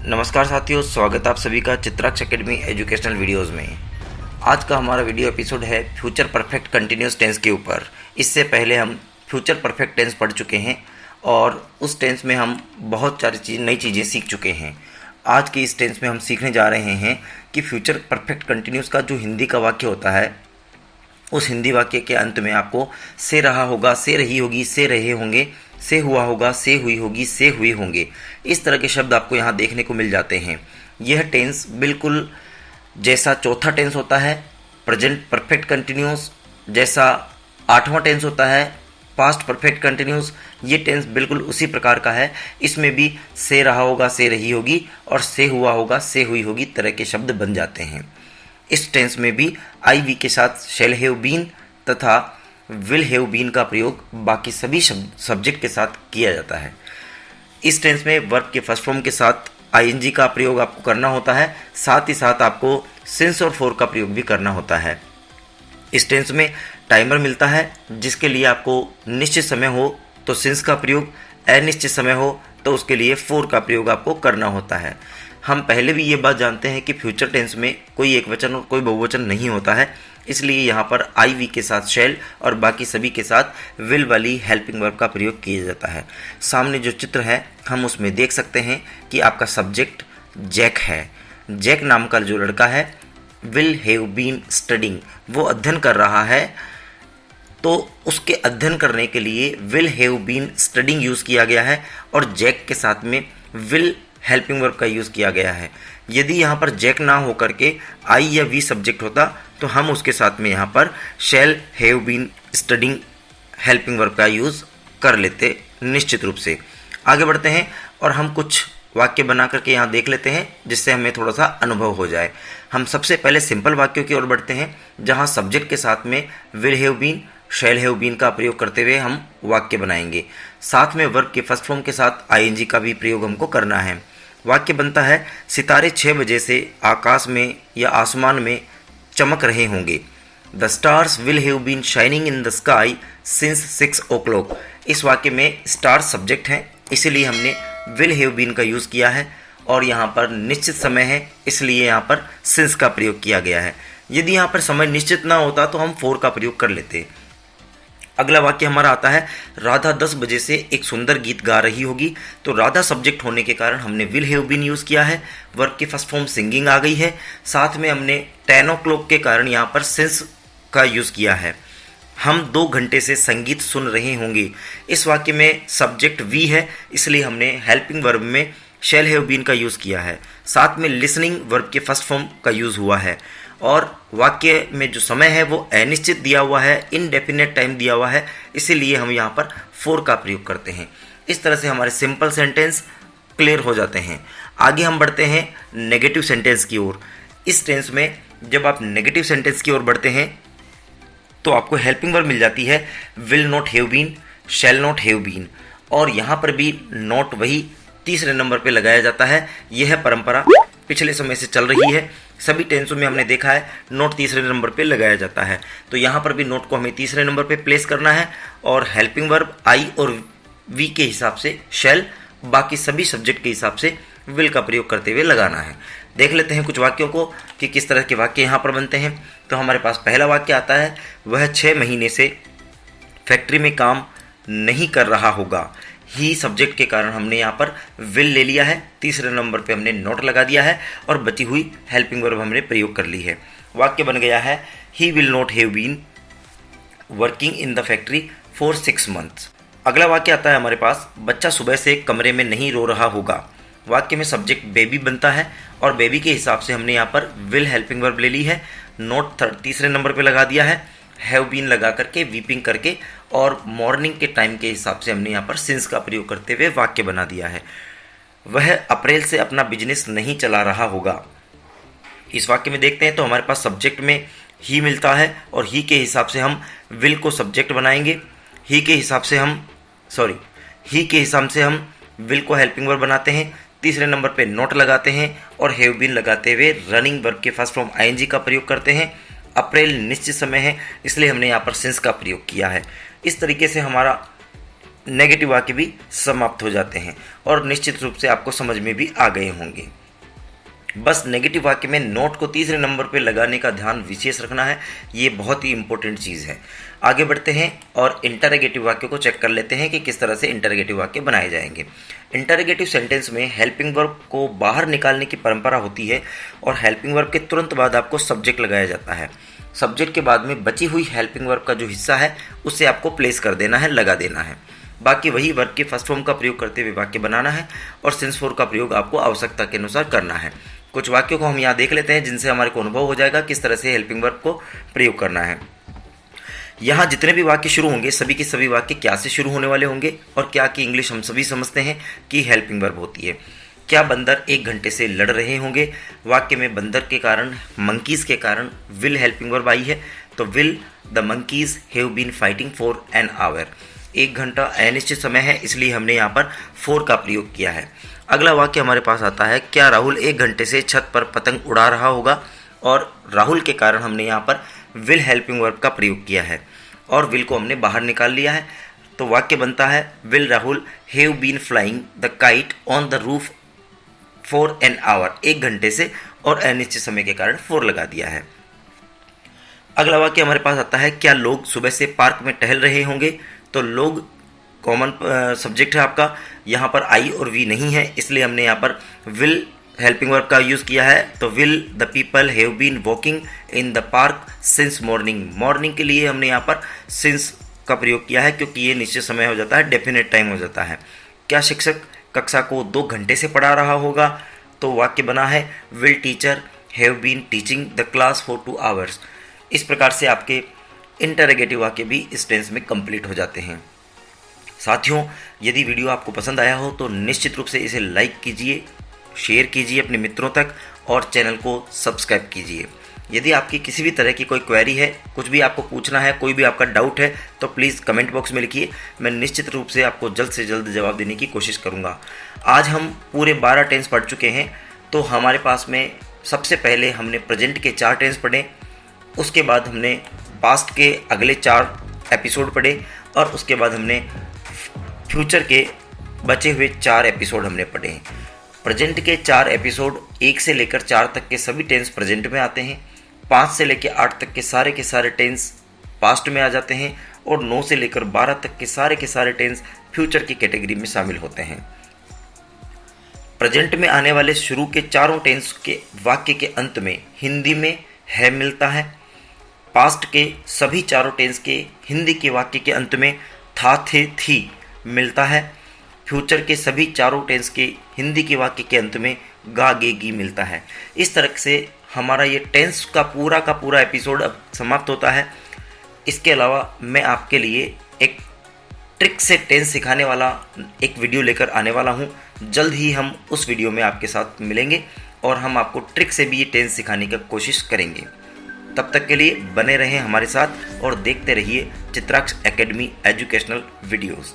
नमस्कार साथियों, स्वागत है आप सभी का चित्राक्ष एकेडमी एजुकेशनल वीडियोस में। आज का हमारा वीडियो एपिसोड है फ्यूचर परफेक्ट कंटिन्यूस टेंस के ऊपर। इससे पहले हम फ्यूचर परफेक्ट टेंस पढ़ चुके हैं और उस टेंस में हम बहुत सारी नई चीज़ें सीख चुके हैं। आज के इस टेंस में हम सीखने जा रहे हैं कि फ्यूचर परफेक्ट कंटिन्यूस का जो हिंदी का वाक्य होता है, उस हिंदी वाक्य के अंत में आपको से रहा होगा, से रही होगी, से रहे होंगे, से हुआ होगा, से हुई होगी, से हुए होंगे, इस तरह के शब्द आपको यहाँ देखने को मिल जाते हैं। यह टेंस बिल्कुल जैसा चौथा टेंस होता है प्रेजेंट परफेक्ट कंटिन्यूस, जैसा आठवां टेंस होता है पास्ट परफेक्ट कंटिन्यूस, ये टेंस बिल्कुल उसी प्रकार का है। इसमें भी से रहा होगा, से रही होगी और से हुआ होगा, से हुई होगी तरह के शब्द बन जाते हैं। इस टेंस में भी आई वी के साथ शैल हैव बीन तथा विल हैव बीन का प्रयोग बाकी सभी सब्जेक्ट के साथ किया जाता है। इस टेंस में वर्ब के फर्स्ट फॉर्म के साथ आईएनजी का प्रयोग आपको करना होता है, साथ ही साथ आपको सिंस और फॉर का प्रयोग भी करना होता है। इस टेंस में टाइमर मिलता है, जिसके लिए आपको निश्चित समय हो तो सिंस का प्रयोग, अनिश्चित समय हो तो उसके लिए फॉर का प्रयोग आपको करना होता है। हम पहले भी ये बात जानते हैं कि फ्यूचर टेंस में कोई एक वचन और कोई बहुवचन नहीं होता है, इसलिए यहाँ पर आई वी के साथ शैल और बाकी सभी के साथ विल वाली हेल्पिंग वर्ब का प्रयोग किया जाता है। सामने जो चित्र है हम उसमें देख सकते हैं कि आपका सब्जेक्ट जैक है। जैक नाम का जो लड़का है, विल हैव बीन स्टडिंग, वो अध्ययन कर रहा है, तो उसके अध्ययन करने के लिए will have been studying use किया गया है और जैक के साथ में विल हेल्पिंग वर्ब का यूज़ किया गया है। यदि यहाँ पर जैक ना हो करके आई या वी सब्जेक्ट होता तो हम उसके साथ में यहाँ पर shall have been studying helping verb का यूज़ कर लेते निश्चित रूप से। आगे बढ़ते हैं और हम कुछ वाक्य बना करके यहाँ देख लेते हैं, जिससे हमें थोड़ा सा अनुभव हो जाए। हम सबसे पहले सिंपल वाक्यों की ओर बढ़ते हैं, जहाँ सब्जेक्ट के साथ में will have been, shall have been का प्रयोग करते हुए हम वाक्य बनाएंगे। साथ में वर्ब के फर्स्ट फॉर्म के साथ आईएनजी का भी प्रयोग हमको करना है। वाक्य बनता है, सितारे 6 बजे से आकाश में या आसमान में चमक रहे होंगे। The stars will have been shining in the sky since 6 o'clock। इस वाक्य में स्टार सब्जेक्ट हैं, इसीलिए हमने विल हैव बीन का यूज़ किया है और यहाँ पर निश्चित समय है, इसलिए यहाँ पर सिंस का प्रयोग किया गया है। यदि यहाँ पर समय निश्चित ना होता तो हम फॉर का प्रयोग कर लेते। अगला वाक्य हमारा आता है, राधा 10 बजे से एक सुंदर गीत गा रही होगी। तो राधा सब्जेक्ट होने के कारण हमने विल हैव बीन यूज़ किया है। वर्ब की फर्स्ट फॉर्म सिंगिंग आ गई है, साथ में हमने 10 o'clock के कारण यहाँ पर सिंस का यूज़ किया है। हम 2 घंटे से संगीत सुन रहे होंगे। इस वाक्य में सब्जेक्ट वी है, इसलिए हमने हेल्पिंग वर्ब में शैल हैव बीन का यूज़ किया है। साथ में लिसनिंग वर्ब के फर्स्ट फॉर्म का यूज़ हुआ है और वाक्य में जो समय है वो अनिश्चित दिया हुआ है, इनडेफिनेट टाइम दिया हुआ है, इसीलिए हम यहाँ पर फॉर का प्रयोग करते हैं। इस तरह से हमारे सिंपल सेंटेंस क्लियर हो जाते हैं। आगे हम बढ़ते हैं नेगेटिव सेंटेंस की ओर। इस टेंस में जब आप नेगेटिव सेंटेंस की ओर बढ़ते हैं तो आपको हेल्पिंग वर्ब मिल जाती है will not have been, shall not have been, और यहाँ पर भी नॉट वही तीसरे नंबर पे लगाया जाता है। यह परंपरा पिछले समय से चल रही है, सभी टेंसों में हमने देखा है नोट तीसरे नंबर पे लगाया जाता है। तो यहाँ पर भी नोट को हमें तीसरे नंबर पे प्लेस करना है और हेल्पिंग वर्ब आई और वी के हिसाब से शैल, बाकी सभी सब्जेक्ट के हिसाब से विल का प्रयोग करते हुए लगाना है। देख लेते हैं कुछ वाक्यों को कि किस तरह के वाक्य यहाँ पर बनते हैं। तो हमारे पास पहला वाक्य आता है, वह 6 महीने से फैक्ट्री में काम नहीं कर रहा होगा। ही सब्जेक्ट के कारण हमने यहाँ पर विल ले लिया है, तीसरे नंबर पे हमने नॉट लगा दिया है और बची हुई हेल्पिंग वर्ब हमने प्रयोग कर ली है। वाक्य बन गया है, he will not have been working in the factory for 6 months। अगला वाक्य आता है हमारे पास, बच्चा सुबह से कमरे में नहीं रो रहा होगा। वाक्य में सब्जेक्ट बेबी बनता है और बेबी के हिसाब से हमने यहाँ पर विल हेल्पिंग वर्ब ले ली है, नॉट तीसरे नंबर पे लगा दिया है, हैव बीन लगा करके वीपिंग करके, और मॉर्निंग के टाइम के हिसाब से हमने यहाँ पर सिंस का प्रयोग करते हुए वाक्य बना दिया है। वह अप्रैल से अपना बिजनेस नहीं चला रहा होगा। इस वाक्य में देखते हैं तो हमारे पास सब्जेक्ट में ही मिलता है और ही के हिसाब से हम विल को सब्जेक्ट बनाएंगे, ही के हिसाब से हम विल को हेल्पिंग वर्ब बनाते हैं, तीसरे नंबर पे नॉट लगाते हैं और हैव बीन लगाते हुए रनिंग वर्ब के फर्स्ट फॉर्म आईएनजी का प्रयोग करते हैं। अप्रैल निश्चित समय है, इसलिए हमने यहाँ पर सिंस का प्रयोग किया है। इस तरीके से हमारा नेगेटिव वाक्य भी समाप्त हो जाते हैं और निश्चित रूप से आपको समझ में भी आ गए होंगे। बस नेगेटिव वाक्य में नोट को तीसरे नंबर पर लगाने का ध्यान विशेष रखना है, ये बहुत ही इंपॉर्टेंट चीज़ है। आगे बढ़ते हैं और इंटरगेटिव वाक्य को चेक कर लेते हैं कि किस तरह से इंटरगेटिव वाक्य बनाए जाएंगे। इंटरगेटिव सेंटेंस में हेल्पिंग वर्ब को बाहर निकालने की परंपरा होती है और हेल्पिंग वर्ब के तुरंत बाद आपको सब्जेक्ट लगाया जाता है। सब्जेक्ट के बाद में बची हुई हेल्पिंग वर्ब का जो हिस्सा है उसे आपको प्लेस कर देना है, लगा देना है। बाकी वही वर्ब के फर्स्ट फॉर्म का प्रयोग करते हुए वाक्य बनाना है और सिंस फोर का प्रयोग आपको आवश्यकता के अनुसार करना है। कुछ वाक्यों को हम यहाँ देख लेते हैं जिनसे हमारे को अनुभव हो जाएगा किस तरह से हेल्पिंग वर्ब को प्रयोग करना है। यहाँ जितने भी वाक्य शुरू होंगे सभी के सभी वाक्य क्या से शुरू होने वाले होंगे और क्या की इंग्लिश हम सभी समझते हैं कि हेल्पिंग वर्ब होती है। क्या बंदर 1 घंटे से लड़ रहे होंगे, वाक्य में बंदर के कारण, मंकीज के कारण विल हेल्पिंग वर्ब आई है, तो will the monkeys have been fighting for an hour. 1 घंटा अनिश्चित समय है इसलिए हमने यहाँ पर फॉर का प्रयोग किया है। अगला वाक्य हमारे पास आता है, क्या राहुल 1 घंटे से छत पर पतंग उड़ा रहा होगा, और राहुल के कारण हमने यहाँ पर विल हेल्पिंग वर्ब का प्रयोग किया है और विल को हमने बाहर निकाल लिया है। तो वाक्य बनता है, will Rahul have been flying the kite on the roof for an hour. 1 घंटे से और अनिश्चित समय के कारण फॉर लगा दिया है। अगला वाक्य हमारे पास आता है, क्या लोग सुबह से पार्क में टहल रहे होंगे, तो लोग कॉमन सब्जेक्ट है आपका, यहाँ पर आई और वी नहीं है इसलिए हमने यहाँ पर विल हेल्पिंग वर्ब का यूज़ किया है। तो will the people have been walking in the park since morning. Morning के लिए हमने यहाँ पर सिंस का प्रयोग किया है क्योंकि ये निश्चित समय हो जाता है, डेफिनेट टाइम हो जाता है। क्या शिक्षक कक्षा को 2 घंटे से पढ़ा रहा होगा, तो वाक्य बना है, will teacher have been teaching the class for 2 hours. इस प्रकार से आपके इंटरगेटिव वाक्य भी इस टेंस में कंप्लीट हो जाते हैं। साथियों, यदि वीडियो आपको पसंद आया हो तो निश्चित रूप से इसे लाइक कीजिए, शेयर कीजिए अपने मित्रों तक और चैनल को सब्सक्राइब कीजिए। यदि आपकी किसी भी तरह की कोई क्वेरी है, कुछ भी आपको पूछना है, कोई भी आपका डाउट है तो प्लीज़ कमेंट बॉक्स में लिखिए। मैं निश्चित रूप से आपको जल्द से जल्द जवाब देने की कोशिश करूँगा। आज हम पूरे 12 टेंस पढ़ चुके हैं। तो हमारे पास में सबसे पहले हमने प्रेजेंट के 4 टेंस पढ़े, उसके बाद हमने पास्ट के अगले 4 एपिसोड पढ़े और उसके बाद हमने फ्यूचर के बचे हुए 4 एपिसोड हमने पढ़े हैं। प्रेजेंट के 4 एपिसोड 1 से लेकर 4 तक के सभी टेंस प्रेजेंट में आते हैं, 5 से लेकर 8 तक के सारे टेंस पास्ट में आ जाते हैं और 9 से लेकर 12 तक के सारे टेंस फ्यूचर की कैटेगरी में शामिल होते हैं। प्रेजेंट में आने वाले शुरू के 4 टेंस के वाक्य के अंत में हिंदी में है मिलता है। पास्ट के सभी 4 टेंस के हिंदी के वाक्य के अंत में था, थे, थी मिलता है। फ्यूचर के सभी 4 टेंस के हिंदी के वाक्य के अंत में गा, गे, गी मिलता है। इस तरह से हमारा ये टेंस का पूरा एपिसोड अब समाप्त होता है। इसके अलावा मैं आपके लिए एक ट्रिक से टेंस सिखाने वाला एक वीडियो लेकर आने वाला हूँ। जल्द ही हम उस वीडियो में आपके साथ मिलेंगे और हम आपको ट्रिक से भी ये टेंस सिखाने की कोशिश करेंगे। तब तक के लिए बने रहें हमारे साथ और देखते रहिए चित्राक्ष एकेडमी एजुकेशनल वीडियोज़।